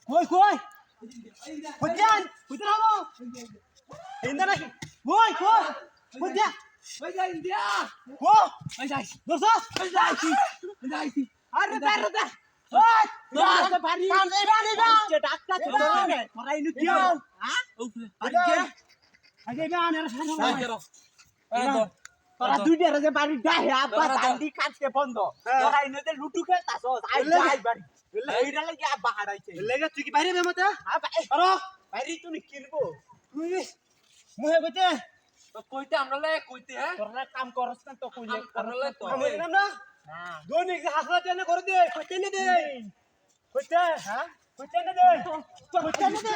কই কই কইজান কইতে হবো ইন্দা নাকি কই কই কইয়া কই যাই ইন্ডিয়া ও কই যাই দোস্ত কই যাই কই যাই আরে বেরো দে ওই আরে বাড়ি বাড়ি যে ডাক্তার ছিল রে পরাই নু কি হ্যাঁ আরে আগে গান এর সামনে করো তোরা দুইটা রে বাড়ি ডাহে আব্বা দান্ডি কাটতে বন্ধ তোরা ইনতে লুটু খেলতাছ আই যাই বাড়ি এইটা লাগি আব্বা হারাইছে লাগা তুই কি বাইরে বে মতে আরে বাইরে তুমি কিরবো তুই মুহে কইতে তো কইতে আমরা লে কইতে হ্যাঁ তোরা কাম করছ না তো কইলে আমরা লে তো আমি না না দৈনিক হাসরা তেনে করে দে কইতে নে দে কইতে হ্যাঁ কইতে নে দে কইতে নে দে